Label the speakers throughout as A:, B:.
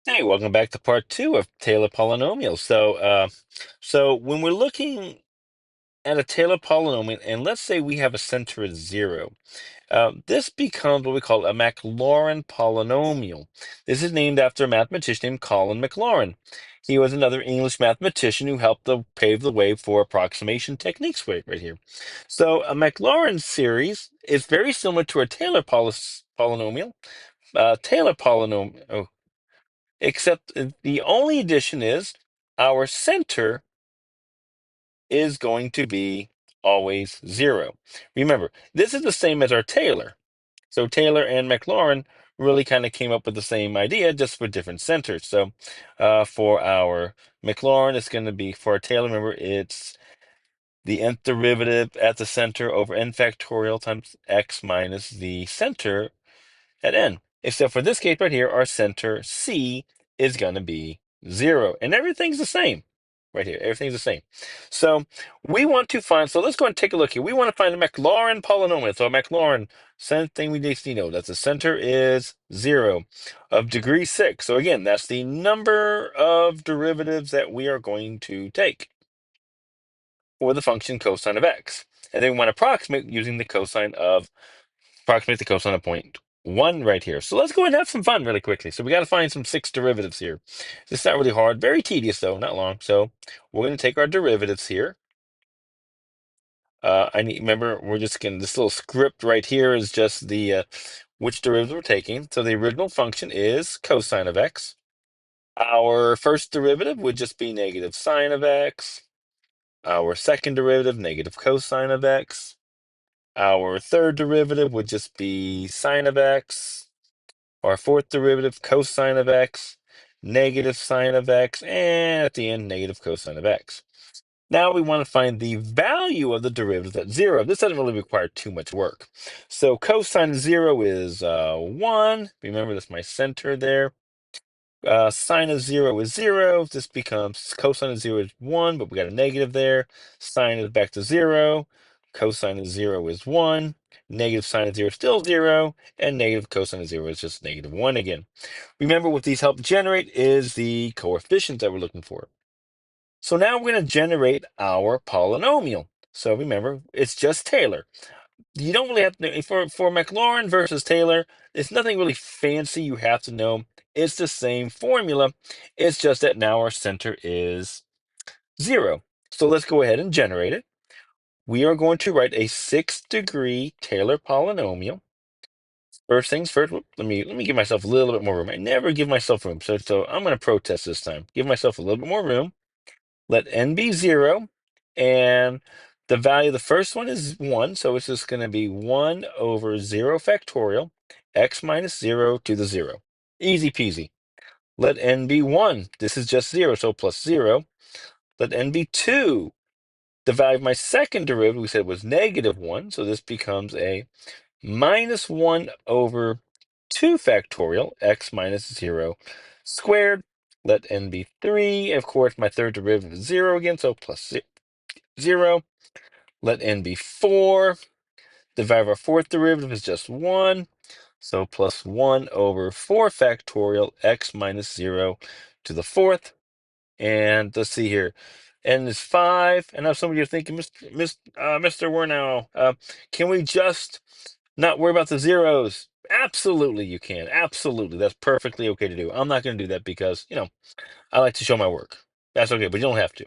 A: Hey, welcome back to part two of Taylor polynomials. So when we're looking at a Taylor polynomial, and let's say we have a center at zero, this becomes what we call a Maclaurin polynomial. This is named after a mathematician named Colin Maclaurin. He was another English mathematician who helped to pave the way for approximation techniques right here. So a Maclaurin series is very similar to a Taylor polynomial. Taylor polynomial. Except the only addition is our center is going to be always zero. Remember, this is the same as our Taylor. So Taylor and Maclaurin really kind of came up with the same idea, just for different centers. So for our Maclaurin, it's going to be, for our Taylor, remember, it's the nth derivative at the center over n factorial times x minus the center at n. Except for this case right here, our center C is going to be 0. And everything's the same right here. Everything's the same. So we want to find, so let's go and take a look here. We want to find a Maclaurin polynomial. So a Maclaurin, same thing we need to know, that the center is 0 of degree 6. So again, that's the number of derivatives that we are going to take for the function cosine of x. And then we want to approximate using the cosine of point one right here. So let's go and have some fun really quickly. So we got to find some 6 derivatives here. It's not really hard, very tedious though, not long. So we're going to take our derivatives here. Remember, we're just going to, this little script right here is just the which derivative we're taking. So the original function is cosine of x. Our first derivative would just be negative sine of x. Our second derivative, negative cosine of x. Our third derivative would just be sine of x. Our fourth derivative, cosine of x, negative sine of x, and at the end, negative cosine of x. Now we want to find the value of the derivative at 0. This doesn't really require too much work. So cosine of 0 is 1. Remember, that's my center there. Sine of 0 is 0. This becomes cosine of 0 is 1, but we got a negative there. Sine is back to 0. Cosine of 0 is 1. Negative sine of 0 is still 0. And negative cosine of 0 is just negative 1 again. Remember, what these help generate is the coefficients that we're looking for. So now we're going to generate our polynomial. So remember, it's just Taylor. You don't really have to, for Maclaurin versus Taylor, it's nothing really fancy you have to know. It's the same formula. It's just that now our center is 0. So let's go ahead and generate it. We are going to write a 6-degree Taylor polynomial. First things first, let me give myself a little bit more room. I never give myself room. So I'm going to protest this time. Give myself a little bit more room. Let n be 0, and the value of the first one is 1, so it's just going to be 1 over 0 factorial, x minus 0 to the 0. Easy peasy. Let n be 1. This is just 0, so plus 0. Let n be 2. The value of my second derivative, we said, was negative 1, so this becomes a minus 1 over 2 factorial, x minus 0 squared. Let n be 3. Of course, my third derivative is 0 again, so plus 0. Let n be 4. The value of our fourth derivative is just 1. So plus 1 over 4 factorial, x minus 0 to the fourth. And let's see here. N is 5. And now some of you are thinking, Mr. Wernow, can we just not worry about the zeros? Absolutely, you can. Absolutely. That's perfectly okay to do. I'm not going to do that because, I like to show my work. That's okay, but you don't have to.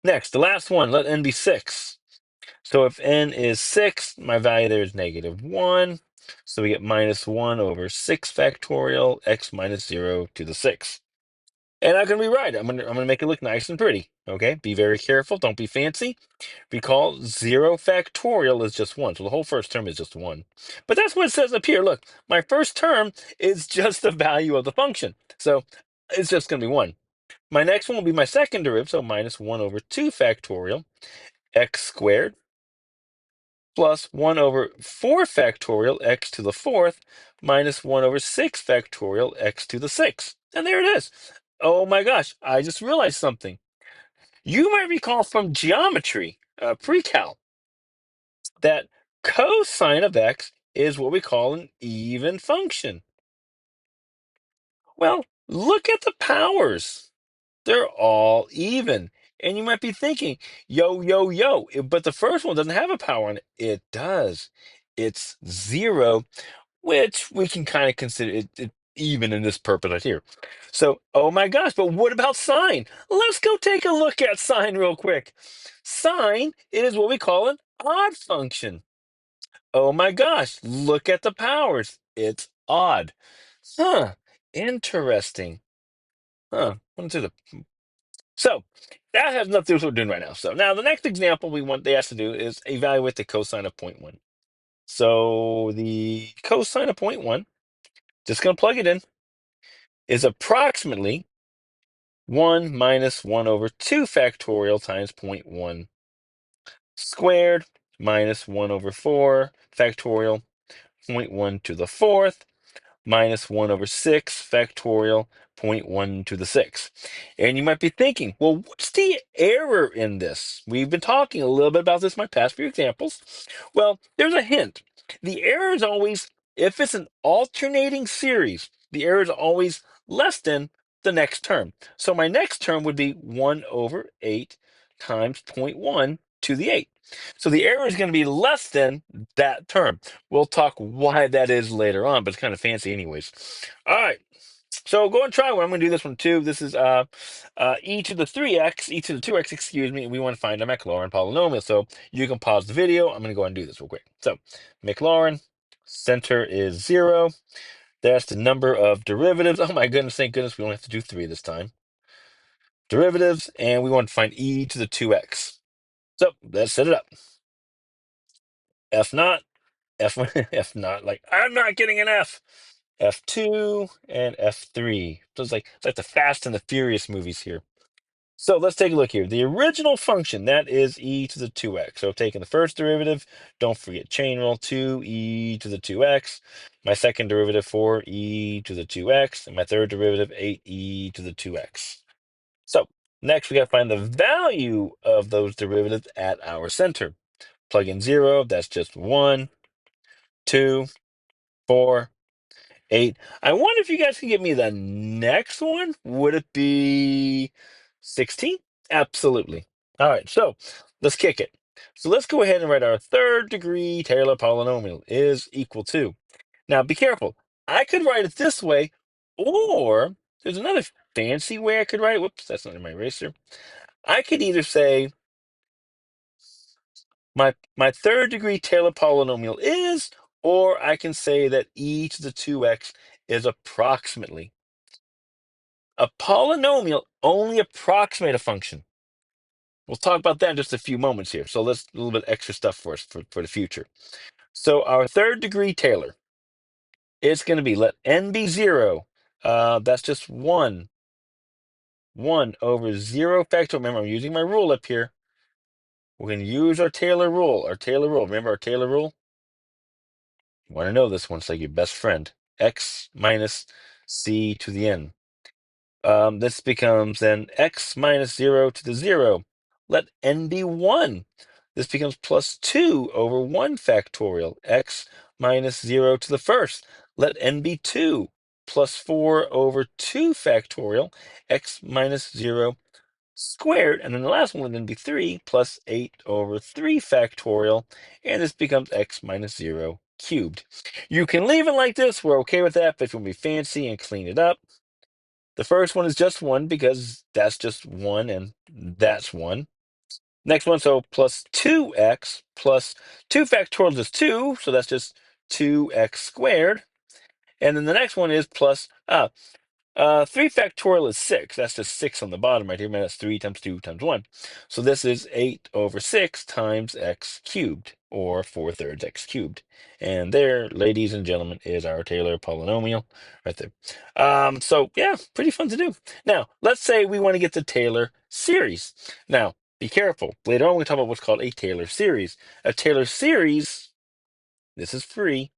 A: Next, the last one, let n be 6. So if n is 6, my value there is negative 1. So we get minus 1 over 6 factorial, x minus 0 to the 6. And I'm going to rewrite it. I'm gonna make it look nice and pretty. Okay, be very careful. Don't be fancy. Recall 0 factorial is just 1. So the whole first term is just 1. But that's what it says up here. Look, my first term is just the value of the function. So it's just going to be 1. My next one will be my second derivative. So minus 1 over 2 factorial, x squared, plus 1 over 4 factorial, x to the fourth, minus 1 over 6 factorial, x to the sixth. And there it is. Oh my gosh, I just realized something. You might recall from geometry, pre-cal, that cosine of x is what we call an even function. Well, Look at the powers. They're all even. And you might be thinking, yo, yo, yo, but the first one doesn't have a power on it. It does. It's 0, which we can kind of consider it even in this purpose right here. So, oh my gosh, but what about sine? Let's go take a look at sine real quick. Sine is what we call an odd function. Oh my gosh, look at the powers. It's odd. Huh, interesting. Huh, so that has nothing to do with what we're doing right now. So now the next example they asked to do is evaluate the cosine of point 1. So the cosine of point 1, just going to plug it in, is approximately 1 minus 1 over 2 factorial times point 0.1 squared minus 1 over 4 factorial point 0.1 to the 4th minus 1 over 6 factorial point 0.1 to the 6th. And you might be thinking, well, what's the error in this? We've been talking a little bit about this in my past few examples. Well, there's a hint. The error is always, if it's an alternating series, the error is always less than the next term. So my next term would be 1 over 8 times point 0.1 to the 8. So the error is going to be less than that term. We'll talk why that is later on, but it's kind of fancy anyways. All right. So go and try one. I'm going to do this one too. This is e to the 3x, e to the 2x, excuse me. We want to find a Maclaurin polynomial. So you can pause the video. I'm going to go and do this real quick. So Maclaurin, center is 0. That's the number of derivatives. Oh my goodness, thank goodness we only have to do 3 this time. Derivatives, and we want to find e to the 2x. So let's set it up. F naught, F1, F naught, like I'm not getting an F. F2 and F3. So it's like the Fast and the Furious movies here. So let's take a look here. The original function, that is e to the 2x. So taking the first derivative, don't forget chain rule, 2e to the 2x. My second derivative, 4e to the 2x. And my third derivative, 8e to the 2x. So next we got to find the value of those derivatives at our center. Plug in 0, that's just 1, 2, 4, 8. I wonder if you guys can give me the next one. Would it be 16? Absolutely. All right, so let's kick it. So let's go ahead and write our third degree Taylor polynomial is equal to. Now be careful. I could write it this way, or there's another fancy way I could write it. Whoops, that's not in my eraser. I could either say my third degree Taylor polynomial is, or I can say that e to the 2x is approximately. A polynomial only approximate a function. We'll talk about that in just a few moments here. So let's a little bit extra stuff for us for the future. So our third degree Taylor, it's going to be, let n be 0. That's just 1. 1 over 0 factorial. Remember, I'm using my rule up here. We're going to use our Taylor rule. Remember our Taylor rule? You want to know this one. It's like your best friend. X minus c to the n. This becomes then x minus 0 to the 0. Let n be 1. This becomes plus 2 over 1 factorial. X minus 0 to the first. Let n be 2. Plus 4 over 2 factorial. X minus 0 squared. And then the last one would then be 3 plus 8 over 3 factorial. And this becomes x minus 0 cubed. You can leave it like this. We're okay with that. But if you want to be fancy and clean it up, the first one is just 1 because that's just 1 and that's 1. Next one, so plus 2x plus 2 factorial is 2, so that's just 2x squared. And then the next one is plus 3 factorial is 6. That's just 6 on the bottom right here. Man, that's 3 times 2 times 1. So this is 8 over 6 times x cubed, or 4/3 x cubed. And there, ladies and gentlemen, is our Taylor polynomial right there. So yeah, pretty fun to do. Now, let's say we want to get the Taylor series. Now, be careful. Later on, we talk about what's called a Taylor series. A Taylor series, this is free,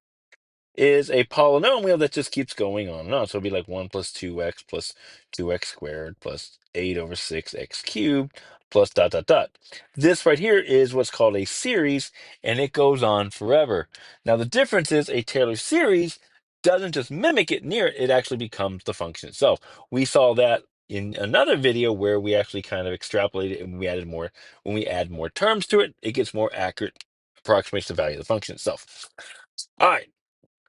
A: is a polynomial that just keeps going on and on. So it'll be like 1 plus 2x plus 2x squared plus 8 over 6x cubed plus dot, dot, dot. This right here is what's called a series, and it goes on forever. Now, the difference is a Taylor series doesn't just mimic it near it, it actually becomes the function itself. We saw that in another video where we actually kind of extrapolated and we added more. When we add more terms to it, it gets more accurate, approximates the value of the function itself. All right,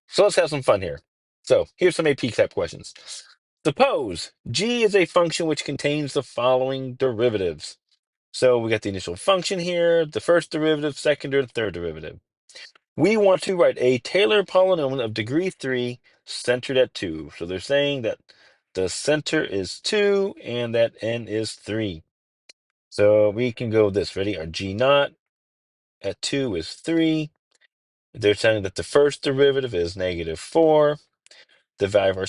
A: so let's have some fun here. So here's some AP type questions. Suppose g is a function which contains the following derivatives. So we got the initial function here, the first derivative, second or third derivative. We want to write a Taylor polynomial of degree 3 centered at 2. So they're saying that the center is 2 and that n is 3. So we can go with this. Ready? Our g naught at 2 is 3. They're saying that the first derivative is -4. The value of our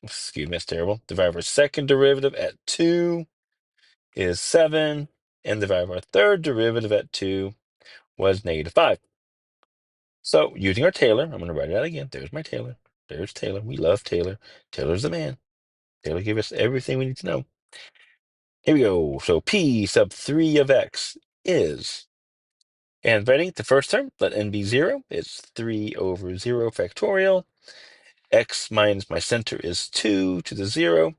A: excuse me, that's terrible. The value of our second derivative at 2 is 7. And the value of our third derivative at 2 was -5. So using our Taylor, I'm going to write it out again. There's my Taylor. There's Taylor. We love Taylor. Taylor's the man. Taylor gave us everything we need to know. Here we go. So P sub 3 of x is, and ready, the first term, let n be 0. It's 3 over 0 factorial. X minus my center is 2 to the 0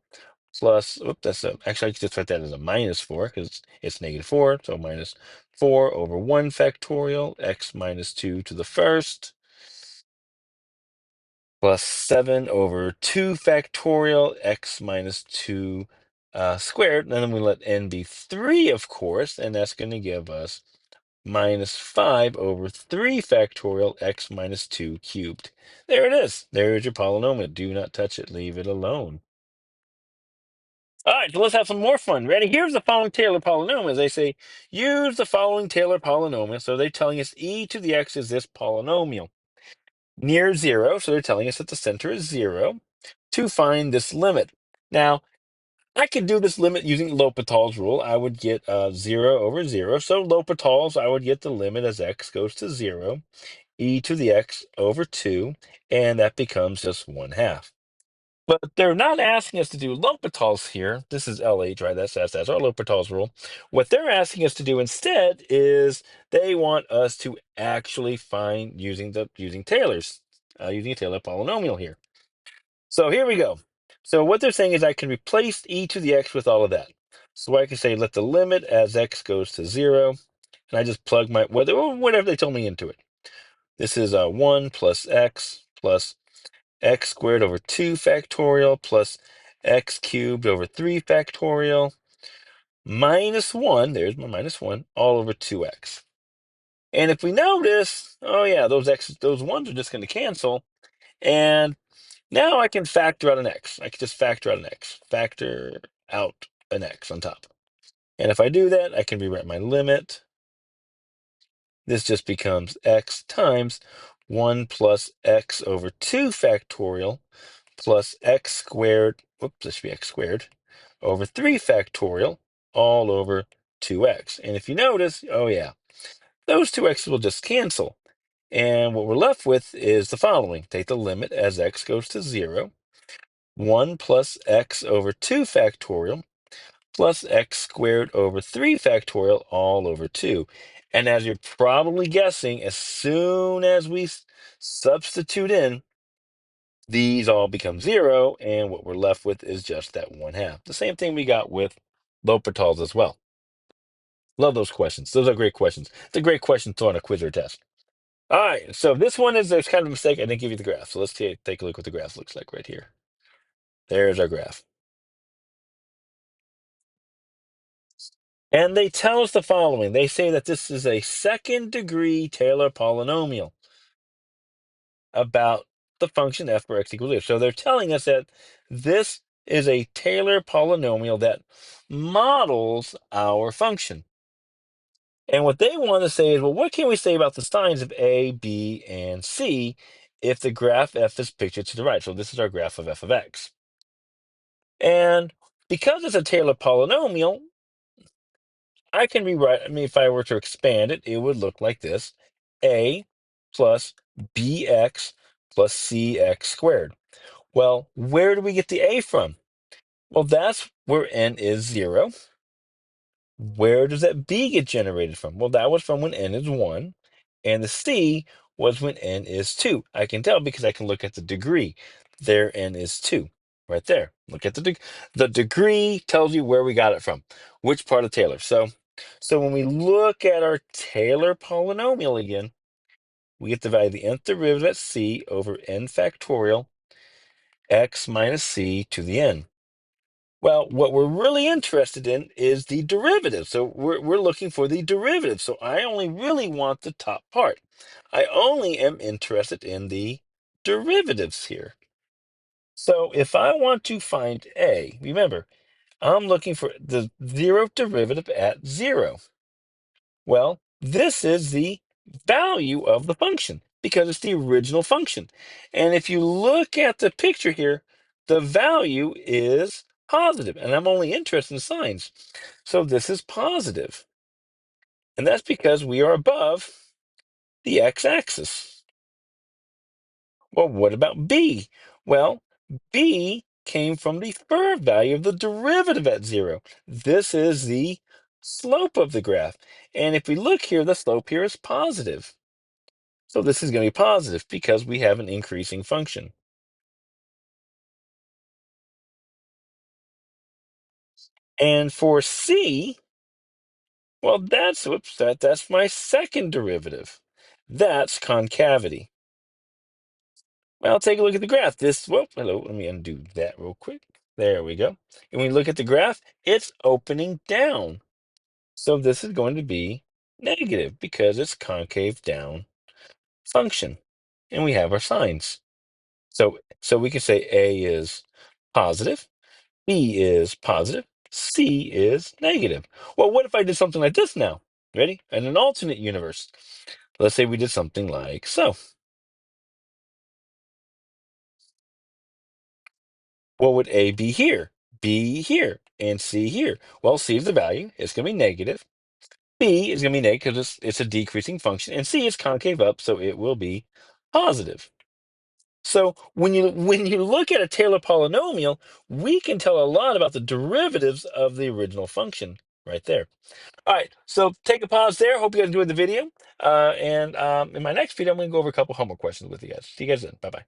A: plus, actually I could just write that as a -4 because it's -4. So -4 over 1 factorial, x minus 2 to the first, plus 7 over 2 factorial, x minus 2 squared. And then we let n be 3, of course, and that's going to give us -5 over 3 factorial, x minus 2 cubed. There it is. There's your polynomial. Do not touch it. Leave it alone. All right, so let's have some more fun. Ready? Here's the following Taylor polynomial. They say, use the following Taylor polynomial. So they're telling us e to the x is this polynomial. Near 0, so they're telling us that the center is 0, to find this limit. Now, I could do this limit using L'Hopital's rule. I would get 0 over 0. So L'Hopital's, I would get the limit as x goes to 0, e to the x over 2, and that becomes just 1/2. But they're not asking us to do L'Hopital's here. This is LH, right? That's our L'Hopital's rule. What they're asking us to do instead is they want us to actually find using Taylor's, using a Taylor polynomial here. So here we go. So what they're saying is I can replace e to the x with all of that. So I can say let the limit as x goes to 0, and I just plug my whatever they told me into it. This is 1 plus x squared over 2 factorial plus x cubed over 3 factorial minus 1, there's my -1, all over 2x. And if we notice, oh yeah, those 1s are just going to cancel. And now I can factor out an x. I can just factor out an x. Factor out an x on top. And if I do that, I can rewrite my limit. This just becomes x times 1 plus x over 2 factorial plus x squared, whoops, this should be x squared, over 3 factorial, all over 2x. And if you notice, oh yeah, those two x's will just cancel. And what we're left with is the following. Take the limit as x goes to 0, 1 plus x over 2 factorial, plus x squared over 3 factorial, all over 2. And as you're probably guessing, as soon as we substitute in, these all become 0, and what we're left with is just that 1/2. The same thing we got with L'Hopital's as well. Love those questions. Those are great questions. It's a great question to on a quiz or test. All right, so this one there's kind of a mistake. I didn't give you the graph. So let's take a look what the graph looks like right here. There's our graph. And they tell us the following. They say that this is a second-degree Taylor polynomial about the function f where x equals 0. So they're telling us that this is a Taylor polynomial that models our function. And what they want to say is, well, what can we say about the signs of A, B, and C if the graph f is pictured to the right? So this is our graph of f of x. And because it's a Taylor polynomial, I can rewrite, if I were to expand it, it would look like this. A plus bx plus cx squared. Well, where do we get the a from? Well, that's where n is 0. Where does that b get generated from? Well, that was from when n is 1. And the c was when n is 2. I can tell because I can look at the degree. There n is 2, right there. Look at the degree tells you where we got it from, which part of Taylor. So when we look at our Taylor polynomial again, we get the value of the nth derivative at c over n factorial x minus c to the n. Well, what we're really interested in is the derivative. So we're looking for the derivative. So I only really want the top part. I only am interested in the derivatives here. So if I want to find a, remember, I'm looking for the zeroth derivative at 0. Well, this is the value of the function because it's the original function. And if you look at the picture here, the value is positive, and I'm only interested in signs. So this is positive, and that's because we are above the x-axis. Well, what about b? Well, b came from the first value of the derivative at 0. This is the slope of the graph. And if we look here, the slope here is positive. So this is going to be positive because we have an increasing function. And for c, well, that's my second derivative. That's concavity. Well, take a look at the graph. Hello, let me undo that real quick. There we go. And when we look at the graph, it's opening down. So this is going to be negative because it's concave down function. And we have our signs. So we can say A is positive, B is positive, C is negative. Well, what if I did something like this now? Ready? In an alternate universe, let's say we did something like so. What would A be here? B here, and C here. Well, C is the value. It's going to be negative. B is going to be negative because it's a decreasing function, and C is concave up, so it will be positive. So when you look at a Taylor polynomial, we can tell a lot about the derivatives of the original function right there. All right, so take a pause there. Hope you guys enjoyed the video. And in my next video, I'm going to go over a couple homework questions with you guys. See you guys then. Bye-bye.